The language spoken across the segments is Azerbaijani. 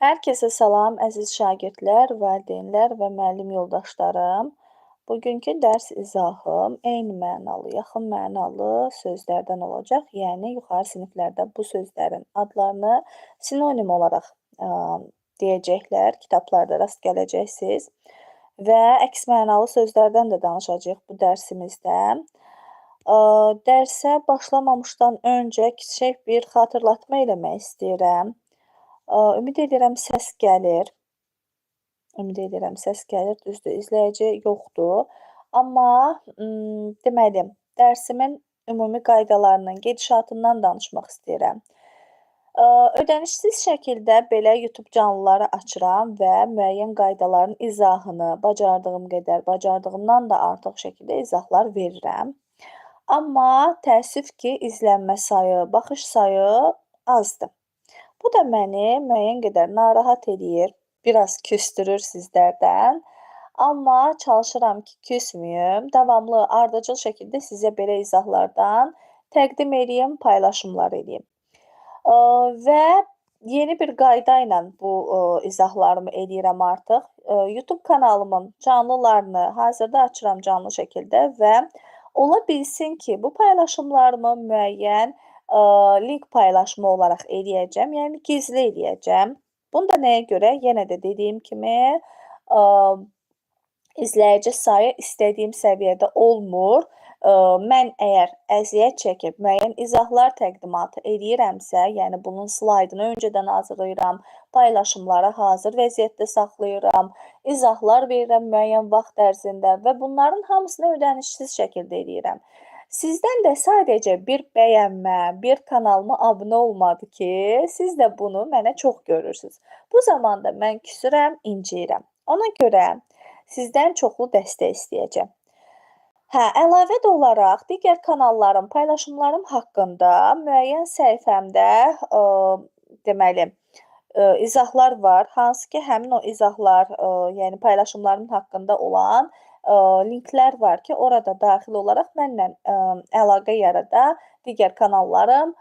Hər kəsə salam, əziz şagirdlər, valideynlər və müəllim yoldaşlarım. Bugünkü dərs izahım eyni mənalı, yaxın mənalı sözlərdən olacaq. Yəni yuxarı siniflərdə bu sözlərin adlarını sinonim olaraq deyəcəklər, kitablarda rast gələcəksiniz. Və əks mənalı sözlərdən də danışacağıq bu dərsimizdə. Dərsə başlamamışdan öncə kiçik bir xatırlatma eləmək istəyirəm. Ümid edirəm səs gəlir. Düzdür, izləyici yoxdur. Amma deməli, dərsimin ümumi qaydalarının gedişatından danışmaq istəyirəm. Ödənişsiz şəkildə belə YouTube canlıları açıram və müəyyən qaydaların izahını bacardığım qədər, bacardığımdan da artıq şəkildə izahlar verirəm. Amma təəssüf ki, izlənmə sayı, baxış sayı azdır. Bu da məni müəyyən qədər narahat eləyir, biraz küstürür sizlərdən. Amma çalışıram ki, küsməyim, davamlı, ardıcıl şəkildə sizə belə izahlardan təqdim edeyim, paylaşımlar edeyim. Və yeni bir qayda ilə bu izahlarımı eləyirəm artıq. YouTube kanalımın canlılarını hazırda açıram canlı şəkildə və ola bilsin ki, bu paylaşımlarımı müəyyən link paylaşımı olaraq eləyəcəm, yəni gizli eləyəcəm. Bunu da nəyə görə? Yenə də dediyim kimi, izləyici sayı istədiyim səviyyədə olmur. Mən əgər əziyyət çəkib müəyyən izahlar təqdimatı eləyirəmsə, yəni bunun slaydını öncədən hazırlayıram, paylaşımları hazır vəziyyətdə saxlayıram, izahlar verirəm müəyyən vaxt ərzində və bunların hamısını ödənişsiz şəkildə eləyirəm. Sizdən də sadəcə bir bəyənmə, bir kanalıma abunə olmadı ki, siz də bunu mənə çox görürsünüz. Bu zamanda mən küsürəm, inciyirəm. Ona görə sizdən çoxlu dəstək istəyəcəm. Əlavə də olaraq digər kanalların, paylaşımlarım haqqında müəyyən səhifəmdə deməli, izahlar var. Hansı ki, həmin o izahlar, yəni paylaşımlarım haqqında olan linklər var ki, orada daxil olaraq mənlə əlaqə yarada, digər kanallarım,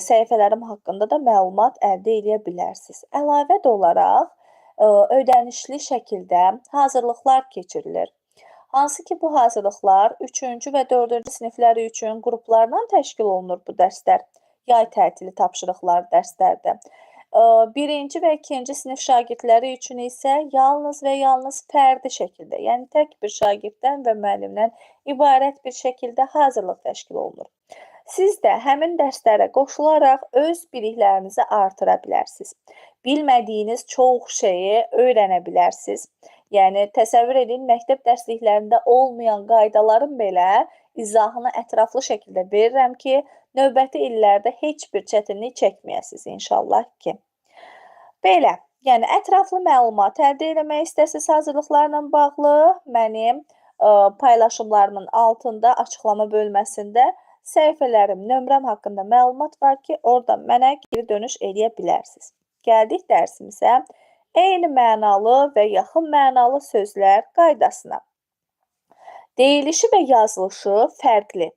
səhifələrim haqqında da məlumat əldə edə bilərsiniz. Əlavə də olaraq ödənişli şəkildə hazırlıqlar keçirilir. Hansı ki, bu hazırlıqlar 3-cü və 4-cü sinifləri üçün qruplardan təşkil olunur bu dərslər. Yay tətili tapşırıqları dərslərdir. 1-ci və 2-ci sinif şagirdləri üçün isə yalnız və yalnız fərdi şəkildə, yəni tək bir şagirddən və müəllimdən ibarət bir şəkildə hazırlıq təşkil olunur. Siz də həmin dərslərə qoşularaq öz biliklərinizi artıra bilərsiniz. Bilmədiyiniz çox şeyi öyrənə bilərsiniz. Yəni, təsəvvür edin, məktəb dərsliklərində olmayan qaydaların belə izahını ətraflı şəkildə verirəm ki, növbəti illərdə heç bir çətinlik çəkməyəsiniz inşallah ki. Belə, yəni ətraflı məlumat əldə etmək istəsiniz hazırlıqlarla bağlı mənim paylaşımlarımın altında açıqlama bölməsində səhifələrim, nömrəm haqqında məlumat var ki, oradan mənə geri dönüş edə bilərsiniz. Gəldik dərsimizə. Eyni mənalı və yaxın mənalı sözlər qaydasına. Deyilişi və yazılışı fərqli.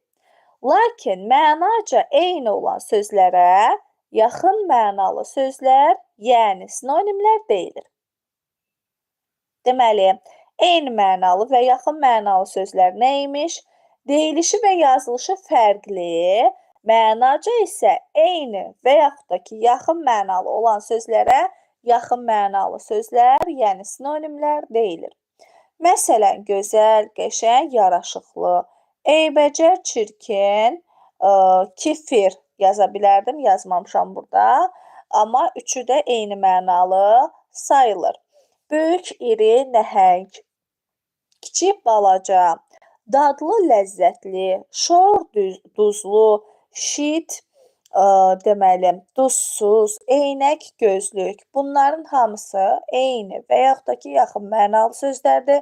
Lakin mənaca eyni olan sözlərə yaxın mənalı sözlər, yəni sinonimlər deyilir. Deməli, eyni mənalı və yaxın mənalı sözlər neymiş? Deyilişi və yazılışı fərqli, mənaca isə eyni və yaxud da ki, yaxın mənalı olan sözlərə yaxın mənalı sözlər, yəni sinonimlər deyilir. Məsələn, gözəl, qəşəng, yaraşıqlı, eybəcər, çirkin, kefir yaza bilərdim, yazmamışam burada. Amma üçü də eyni mənalı sayılır. Böyük, iri, nəhəng, kiçik, balaca, dadlı, ləzzətli, şor, duzlu, şit, deməli, duzsuz, eynək, gözlük. Bunların hamısı eyni və yaxud da ki, yaxın mənalı sözlərdir.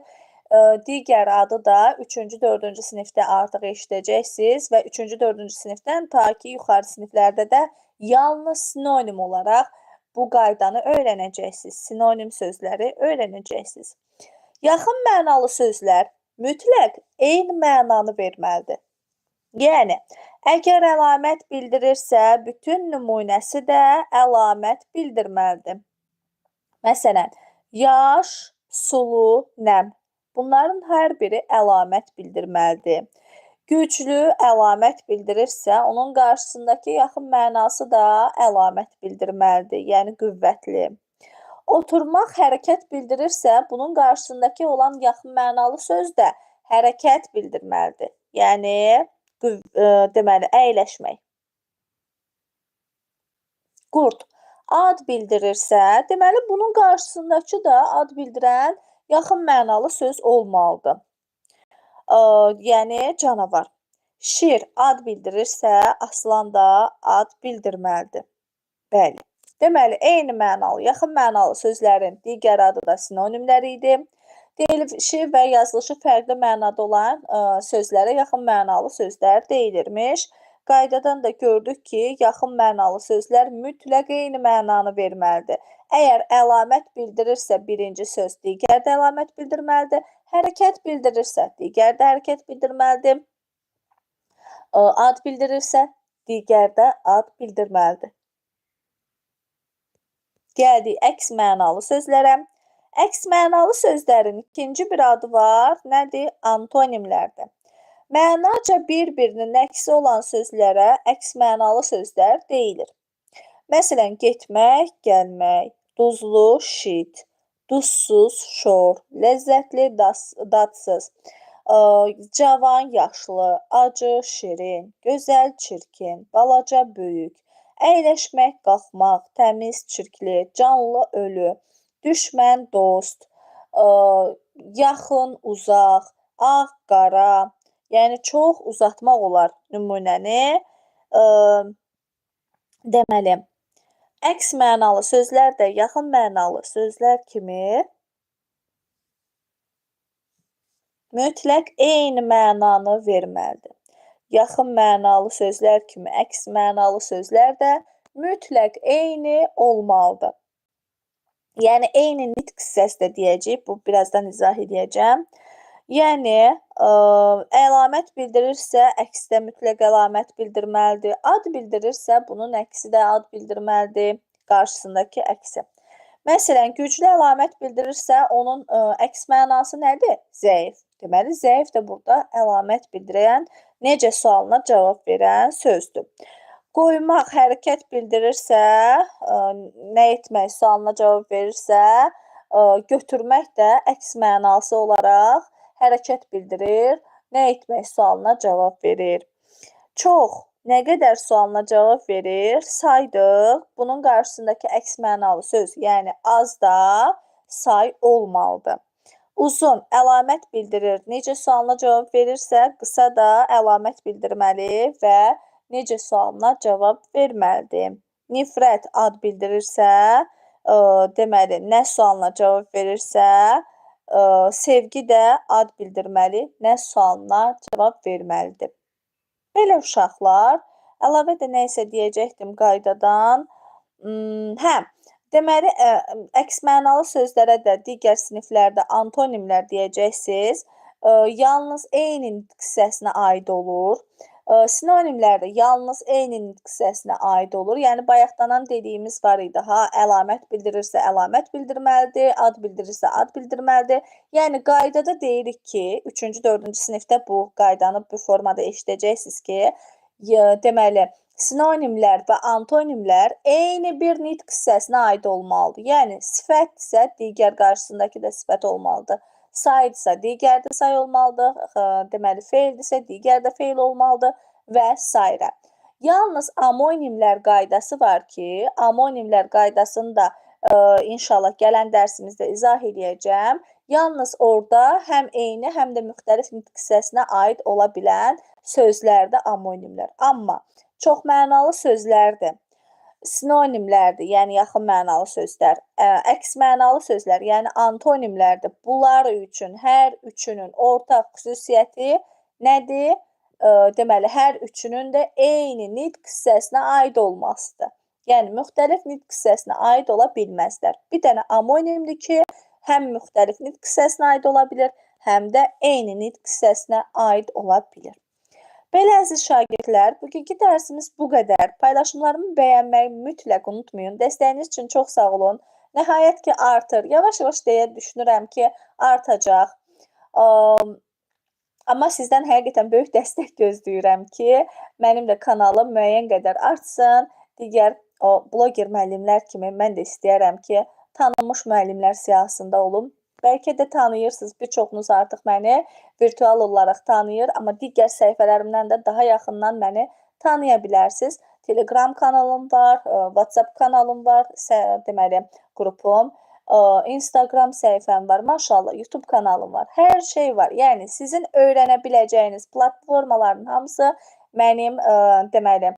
Digər adı da 3-cü, 4-cü sinifdə artıq eşidəcəksiniz və 3-cü, 4-cü sinifdən ta ki, yuxarı siniflərdə də yalnız sinonim olaraq bu qaydanı öyrənəcəksiniz. Sinonim sözləri öyrənəcəksiniz. Yaxın mənalı sözlər mütləq eyni mənanı verməlidir. Yəni, əgər əlamət bildirirsə, bütün nümunəsi də əlamət bildirməlidir. Məsələn, yaş, sulu, nəm. Bunların hər biri əlamət bildirməlidir. Güclü əlamət bildirirsə, onun qarşısındakı yaxın mənası da əlamət bildirməlidir, yəni qüvvətli. Oturmaq hərəkət bildirirsə, bunun qarşısındakı olan yaxın mənalı söz də hərəkət bildirməlidir. Yəni deməli əyləşmək. Qurd ad bildirirsə, deməli bunun qarşısındakı da ad bildirən yaxın mənalı söz olmalıdır. Yəni canavar. Şir ad bildirirsə, aslan da ad bildirməlidir. Bəli. Deməli, eyni mənalı, yaxın mənalı sözlərin digər adı da sinonimləri idi. Deyilişi və yazılışı fərqli mənada olan sözlərə yaxın mənalı sözlər deyilirmiş. Qaydadan da gördük ki, yaxın mənalı sözlər mütləq eyni mənanı verməlidir. Əgər əlamət bildirirsə birinci söz digər də əlamət bildirməlidir. Hərəkət bildirirsə digər də hərəkət bildirməlidir. Ad bildirirsə digər də ad bildirməlidir. Gəldik əks mənalı sözlərə. Əks mənalı sözlərin ikinci bir adı var. Nədir? Antonimlərdir. Mənaca bir-birinin əksi olan sözlərə əks mənalı sözlər deyilir. Məsələn, getmək, gəlmək, duzlu, şit, duzsuz, şor, ləzzətli, dadsız, cavan, yaşlı, acı, şirin, gözəl, çirkin, balaca, böyük, əyləşmək, qalxmaq, təmiz, çirkli, canlı, ölü, düşmən, dost, yaxın, uzaq, ağ, qara, yəni çox uzatmaq olar nümunəni. Deməli, əks mənalı sözlər də yaxın mənalı sözlər kimi mütləq eyni mənanı verməlidir. Yaxın mənalı sözlər kimi əks mənalı sözlər də mütləq eyni olmalıdır. Yəni, eyni nitq hissəsi də deyəcəyik, bu birazdan izah edəcəm. Yəni, əlamət bildirirsə, əksdə mütləq əlamət bildirməlidir. Ad bildirirsə, bunun əksi də ad bildirməlidir, qarşısındakı əksi. Məsələn, güclü əlamət bildirirsə, onun əks mənası nədir? Zəif. Deməli, zəif də burada əlamət bildirən, necə sualına cavab verən sözdür. Qoymaq hərəkət bildirirsə, nə etmək sualına cavab verirsə, götürmək də əks mənası olaraq hərəkət bildirir, nə etmək sualına cavab verir. Çox, nə qədər sualına cavab verir, saydıq. Bunun qarşısındakı əks mənalı söz, yəni az da say olmalıdır. Uzun, əlamət bildirir. Necə sualına cavab verirsə, qısa da əlamət bildirməli və necə sualına cavab verməlidir. Nifrət ad bildirirsə, deməli, nə sualına cavab verirsə, sevgi də ad bildirməli, nə sualına cavab verməlidir. Belə uşaqlar, əlavə də nə isə deyəcəkdim qaydadan. Deməli, əks mənalı sözlərə də digər siniflərdə antonimlər deyəcəksiniz. Yalnız eyni nitq hissəsinə aid olur. Sinonimlər də yalnız eyni nitq hissəsinə aid olur. Yəni, bayaqdanan dediyimiz var idi, əlamət bildirirsə əlamət bildirməlidir, ad bildirirsə ad bildirməlidir. Yəni, qaydada deyirik ki, 3-cü, 4-cü sinifdə bu qaydanı bu formada eşidəcəksiniz ki, deməli, sinonimlər və antonimlər eyni bir nitq hissəsinə aid olmalıdır. Yəni, sifətdirsə, digər qarşısındakı da sifət olmalıdır. Saydısa, digər də say olmalıdır. Deməli, feildirsə, digər də feil olmalıdır və s. Yalnız amonimlər qaydası var ki, amonimlər qaydasını da inşallah gələn dərsimizdə izah edəcəm. Yalnız orada həm eyni, həm də müxtəlif nitq hissəsinə aid ola bilən sözlərdə amonimlər. Amma çox mənalı sözlərdir. Sinonimlərdir, yəni yaxın mənalı sözlər, əks mənalı sözlər, yəni antonimlərdir. Bunlar üçün hər üçünün ortaq xüsusiyyəti nədir? Deməli, hər üçünün də eyni nitq hissəsinə aid olmasıdır. Yəni, müxtəlif nitq hissəsinə aid ola bilməzlər. Bir dənə amonimdir ki, həm müxtəlif nitq hissəsinə aid ola bilir, həm də eyni nitq hissəsinə aid ola bilir. Belə əziz şagirdlər, bugünkü dərsimiz bu qədər. Paylaşımlarımı bəyənməyi mütləq unutmayın. Dəstəyiniz üçün çox sağ olun. nəhayət ki, artır. Yavaş-yavaş deyə düşünürəm ki, artacaq. Amma sizdən həqiqətən böyük dəstək gözləyirəm ki, mənim də kanalım müəyyən qədər artsın. Digər o bloger müəllimlər kimi mən də istəyərəm ki, tanınmış müəllimlər siyahısında olum. Bəlkə də tanıyırsınız, bir çoxunuz artıq məni virtual olaraq tanıyır, amma digər səhifələrimdən də daha yaxından məni tanıya bilərsiniz. Telegram kanalım var, WhatsApp kanalım var, deməli, qrupum. Instagram səhifəm var, maşallah, YouTube kanalım var, hər şey var. Yəni, sizin öyrənə biləcəyiniz platformaların hamısı mənim, deməli,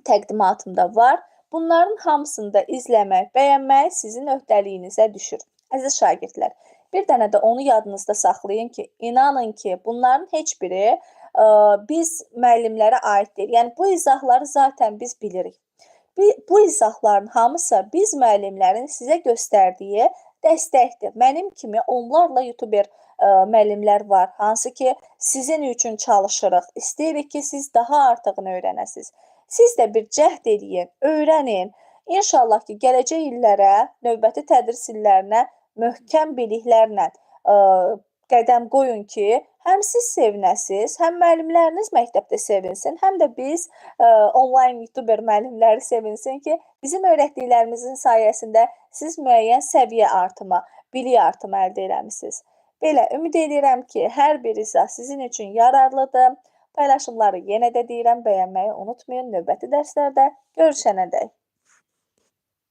təqdimatımda var. Bunların hamısını da izləmək, bəyənmək sizin öhdəliyinizə düşür. Əziz şagirdlər, bir dənə də onu yadınızda saxlayın ki, inanın ki, bunların heç biri biz müəllimlərə aid deyil. Yəni, bu izahları zaten biz bilirik. Bu izahların hamısı biz müəllimlərin sizə göstərdiyi dəstəkdir. Mənim kimi onlarla YouTuber müəllimlər var, hansı ki, sizin üçün çalışırıq. İstəyirik ki, siz daha artıqını öyrənəsiniz. Siz də bir cəhd eləyin, öyrənin. İnşallah ki, gələcək illərə, növbəti tədris illərinə möhkəm biliklərlə qədəm qoyun ki, həm siz sevinəsiniz, həm müəllimləriniz məktəbdə sevinsin, həm də biz onlayn YouTuber müəllimləri sevinsin ki, bizim öyrətdiklərimizin sayəsində siz müəyyən səviyyə artımı, bilik artımı əldə eləmisiniz. Belə, ümid edirəm ki, hər bir izah sizin üçün yararlıdır. Paylaşımları yenə də deyirəm, bəyənməyi unutmayın. Növbəti dərslərdə görüşənədək.